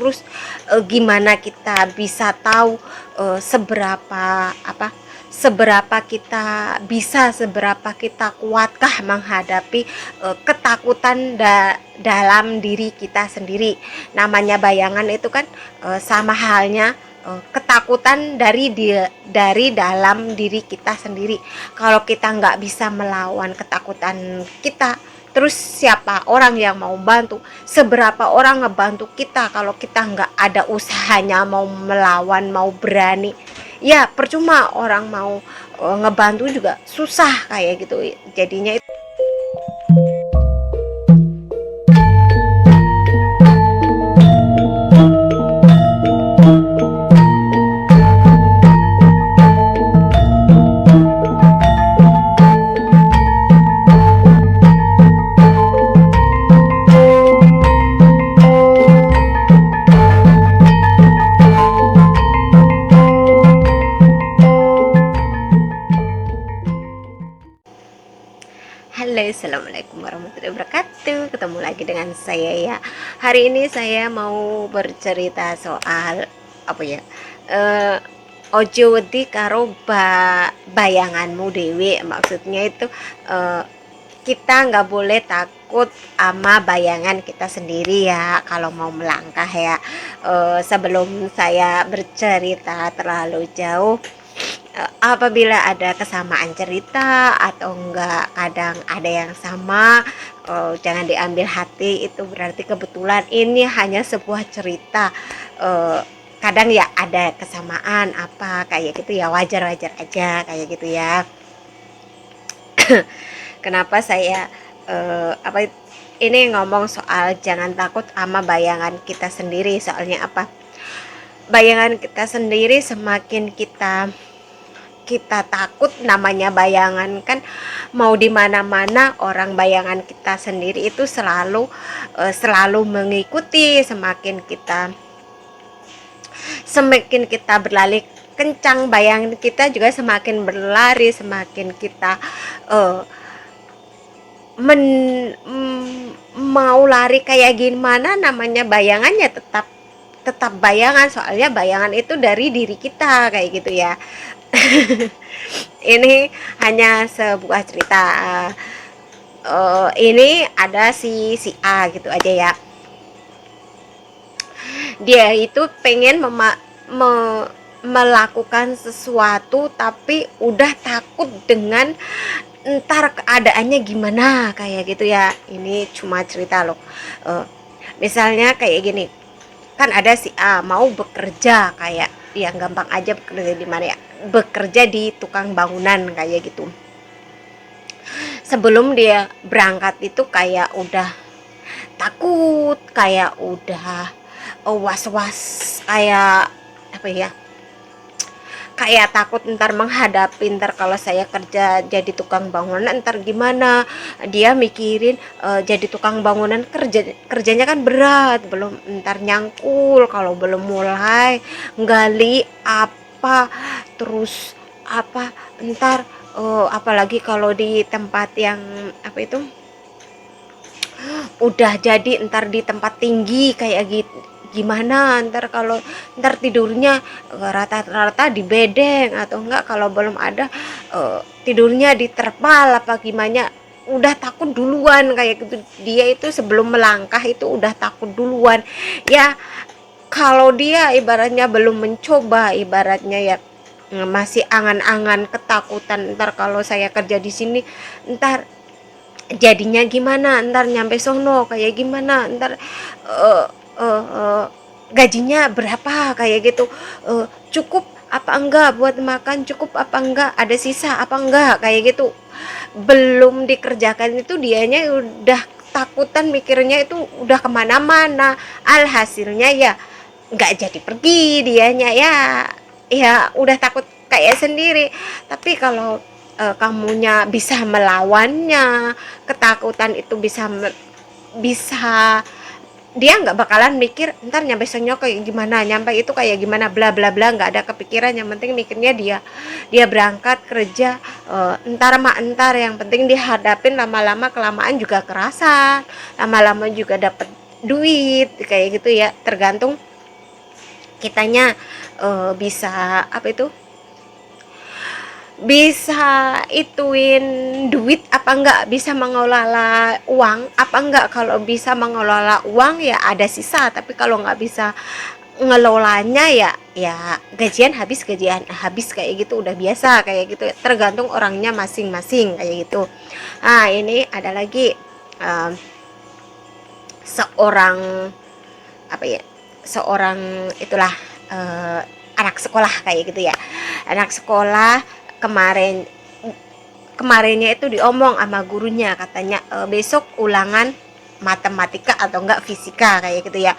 terus gimana kita bisa tahu seberapa kita bisa, seberapa kita kuatkah menghadapi ketakutan dalam diri kita sendiri. Namanya bayangan itu kan sama halnya ketakutan dari dalam diri kita sendiri. Kalau kita nggak bisa melawan ketakutan kita, terus siapa orang yang mau bantu? Seberapa orang ngebantu kita kalau kita nggak ada usahanya mau melawan, mau berani? Ya percuma, orang mau ngebantu juga susah kayak gitu. Jadinya itu. Halo, assalamualaikum warahmatullahi wabarakatuh. Ketemu lagi dengan saya ya. Hari ini saya mau bercerita soal apa ya? Ojo wedi karo bayanganmu dewe. Maksudnya itu kita nggak boleh takut sama bayangan kita sendiri ya kalau mau melangkah ya. Sebelum saya bercerita terlalu jauh, apabila ada kesamaan cerita atau enggak kadang ada yang sama, jangan diambil hati, itu berarti kebetulan ini hanya sebuah cerita. Kadang ya ada kesamaan apa kayak gitu ya, wajar-wajar aja kayak gitu ya. Kenapa saya ini ngomong soal jangan takut sama bayangan kita sendiri? Soalnya apa, bayangan kita sendiri semakin kita takut, namanya bayangan kan mau di mana-mana orang bayangan kita sendiri itu selalu mengikuti. Semakin kita berlari kencang, bayangan kita juga semakin berlari. Semakin kita mau lari kayak gimana, namanya bayangannya tetap bayangan. Soalnya bayangan itu dari diri kita kayak gitu ya. Ini hanya sebuah cerita. Ini ada si A gitu aja ya. Dia itu pengen melakukan sesuatu tapi udah takut dengan ntar keadaannya gimana kayak gitu ya. Ini cuma cerita loh. Misalnya kayak gini, kan ada si A mau bekerja, kayak yang gampang aja bekerja di mana ya, bekerja di tukang bangunan kayak gitu. Sebelum dia berangkat itu kayak udah takut, kayak udah was-was, kayak apa ya, kayak takut ntar menghadapi, ntar kalau saya kerja jadi tukang bangunan ntar gimana. Dia mikirin jadi tukang bangunan kerjanya kan berat, belum ntar nyangkul kalau belum mulai nggali apa, terus apa ntar apalagi kalau di tempat yang apa itu udah jadi, ntar di tempat tinggi kayak gitu gimana. Ntar tidurnya rata-rata di bedeng, atau enggak kalau belum ada tidurnya di terpal apa gimana. Udah takut duluan kayak gitu. Dia itu sebelum melangkah itu udah takut duluan ya. Kalau dia ibaratnya belum mencoba, ibaratnya ya masih angan-angan ketakutan, ntar kalau saya kerja di sini ntar jadinya gimana, ntar nyampe sono kayak gimana, ntar gajinya berapa kayak gitu, cukup apa enggak buat makan, cukup apa enggak, ada sisa apa enggak kayak gitu. Belum dikerjakan itu dianya udah takutan, mikirnya itu udah kemana-mana. Alhasilnya ya nggak jadi pergi dianya ya udah takut kayak sendiri. Tapi kalau kamunya bisa melawannya, ketakutan itu bisa dia nggak bakalan mikir ntar nyampe sono kayak gimana, nyampe itu kayak gimana, bla bla bla, nggak ada kepikiran. Yang penting mikirnya dia berangkat kerja, entar yang penting dihadapin. Lama-lama kelamaan juga kerasa, lama-lama juga dapet duit kayak gitu ya. Tergantung kitanya bisa apa itu, bisa ituin duit apa enggak, bisa mengelola uang apa enggak. Kalau bisa mengelola uang ya ada sisa, tapi kalau nggak bisa ngelolanya ya ya gajian habis kayak gitu, udah biasa kayak gitu, tergantung orangnya masing-masing kayak gitu. Nah ini ada lagi um, seorang apa ya, seorang itulah uh, anak sekolah kayak gitu ya, anak sekolah kemarin kemarinnya itu diomong sama gurunya, katanya besok ulangan matematika atau enggak fisika kayak gitu ya.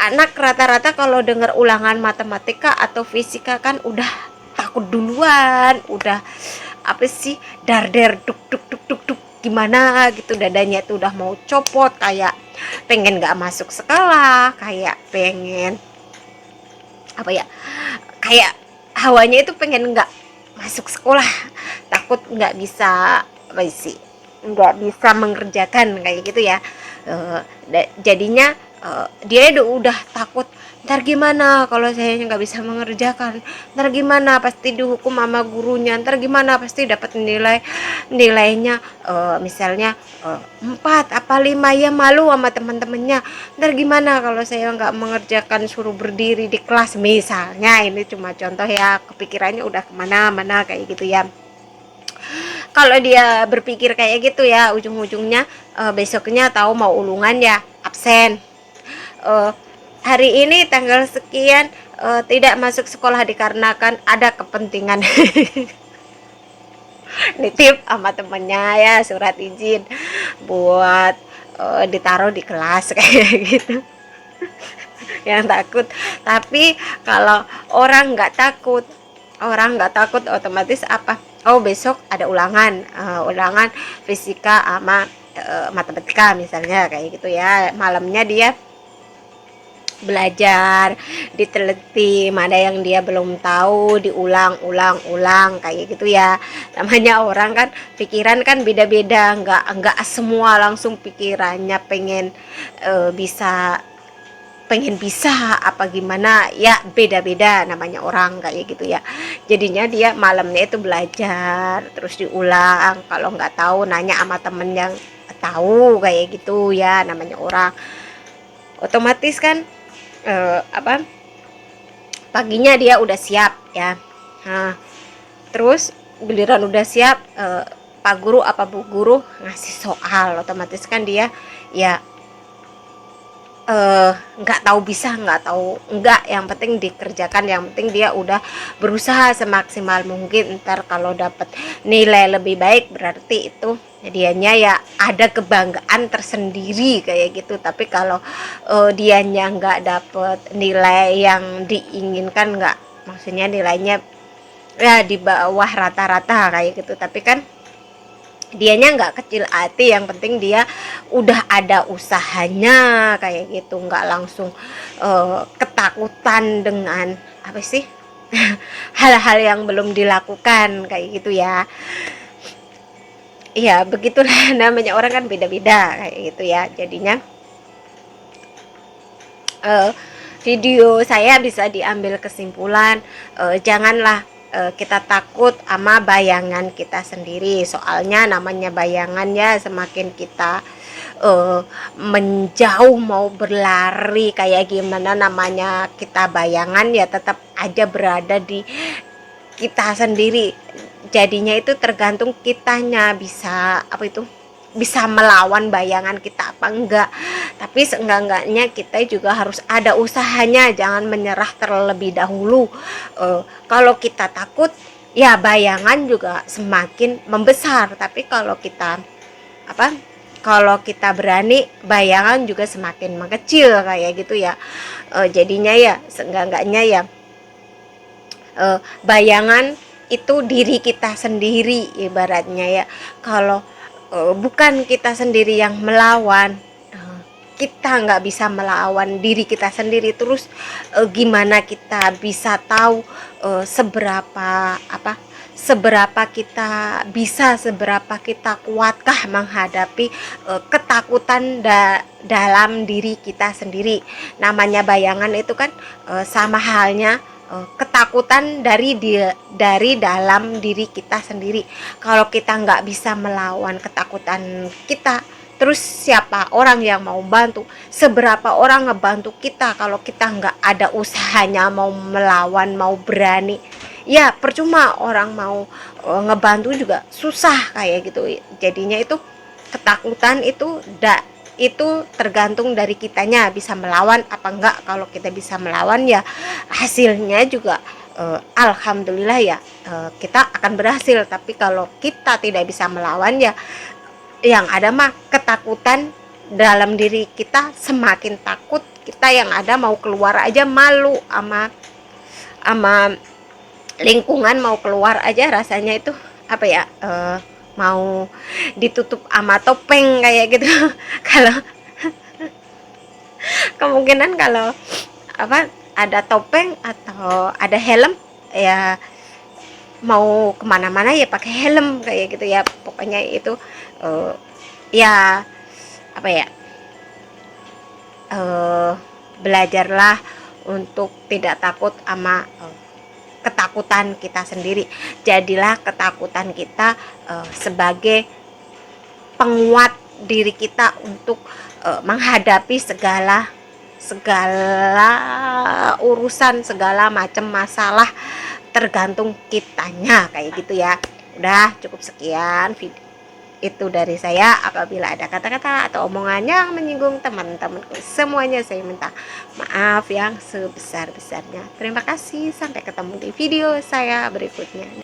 Anak rata-rata kalau dengar ulangan matematika atau fisika kan udah takut duluan, udah apa sih, dar der duk duk duk duk duk gimana gitu, dadanya tuh udah mau copot, kayak pengen nggak masuk sekolah, kayak pengen apa ya, kayak hawanya itu pengen nggak masuk sekolah, takut nggak bisa apa sih, nggak bisa mengerjakan kayak gitu ya. Jadinya dia udah takut, ntar gimana kalau saya nggak bisa mengerjakan, ntar gimana pasti dihukum sama gurunya, ntar gimana pasti dapat nilainya misalnya 4 apa 5, ya malu sama teman-temannya, ntar gimana kalau saya nggak mengerjakan, suruh berdiri di kelas misalnya. Ini cuma contoh ya, kepikirannya udah kemana-mana kayak gitu ya. Kalau dia berpikir kayak gitu ya, ujung-ujungnya besoknya tahu mau ulungan ya absen. uh, Hari ini tanggal sekian tidak masuk sekolah dikarenakan ada kepentingan. Nitip sama temennya ya surat izin buat ditaruh di kelas kayak gitu. Yang takut. Tapi kalau orang nggak takut otomatis apa, oh besok ada ulangan fisika sama matematika misalnya kayak gitu ya, malamnya dia belajar, diteliti, mana yang dia belum tahu diulang-ulang kayak gitu ya. Namanya orang kan pikiran kan beda-beda, nggak semua langsung pikirannya bisa pengen bisa apa gimana ya, beda-beda namanya orang kayak gitu ya. Jadinya dia malamnya itu belajar terus diulang, kalau nggak tahu nanya sama temen yang tahu kayak gitu ya, namanya orang. Otomatis kan apa, paginya dia udah siap ya. Nah, terus giliran udah siap Pak Guru apa Bu Guru ngasih soal, otomatis kan dia ya nggak tahu bisa nggak tahu nggak, yang penting dikerjakan, yang penting dia udah berusaha semaksimal mungkin. Ntar kalau dapat nilai lebih baik berarti itu dianya ya ada kebanggaan tersendiri kayak gitu. Tapi kalau dianya nggak dapet nilai yang diinginkan, nggak, maksudnya nilainya ya di bawah rata-rata kayak gitu, tapi kan dianya nggak kecil hati, yang penting dia udah ada usahanya kayak gitu, nggak langsung ketakutan dengan apa sih hal-hal yang belum dilakukan kayak gitu ya. Ya begitulah namanya orang kan beda-beda kayak gitu ya. Jadinya video saya bisa diambil kesimpulan, janganlah kita takut sama bayangan kita sendiri. Soalnya namanya bayangan ya, semakin kita menjauh mau berlari kayak gimana, namanya kita bayangan ya tetap aja berada di kita sendiri. Jadinya itu tergantung kitanya bisa apa itu, bisa melawan bayangan kita apa enggak. Tapi seenggak-enggaknya kita juga harus ada usahanya, jangan menyerah terlebih dahulu. Kalau kita takut ya bayangan juga semakin membesar, tapi kalau kita apa, kalau kita berani bayangan juga semakin mengecil kayak gitu ya. Jadinya ya seenggak-enggaknya ya bayangan itu diri kita sendiri ibaratnya ya. Kalau bukan kita sendiri yang melawan, kita nggak bisa melawan diri kita sendiri, terus gimana kita bisa tahu seberapa apa, seberapa kita bisa, seberapa kita kuatkah menghadapi ketakutan dalam diri kita sendiri. Namanya bayangan itu kan sama halnya ketakutan dari dalam diri kita sendiri. Kalau kita nggak bisa melawan ketakutan kita, terus siapa orang yang mau bantu? Seberapa orang ngebantu kita kalau kita nggak ada usahanya mau melawan, mau berani? Ya percuma, orang mau ngebantu juga susah kayak gitu. Jadinya itu ketakutan itu tergantung dari kitanya bisa melawan apa enggak. Kalau kita bisa melawan ya hasilnya juga alhamdulillah ya, kita akan berhasil. Tapi kalau kita tidak bisa melawan ya yang ada mah ketakutan dalam diri kita, semakin takut kita yang ada mau keluar aja malu ama lingkungan, mau keluar aja rasanya itu apa ya, mau ditutup ama topeng kayak gitu. Kalau kemungkinan kalau apa ada topeng atau ada helm ya, mau kemana-mana ya pakai helm kayak gitu ya. Pokoknya itu ya apa ya, belajarlah untuk tidak takut sama ketakutan kita sendiri. Jadilah ketakutan kita sebagai penguat diri kita untuk menghadapi segala urusan, segala macam masalah, tergantung kitanya kayak gitu ya. Udah cukup sekian video itu dari saya. Apabila ada kata-kata atau omongan yang menyinggung teman-temanku, semuanya saya minta maaf yang sebesar-besarnya. Terima kasih, sampai ketemu di video saya berikutnya.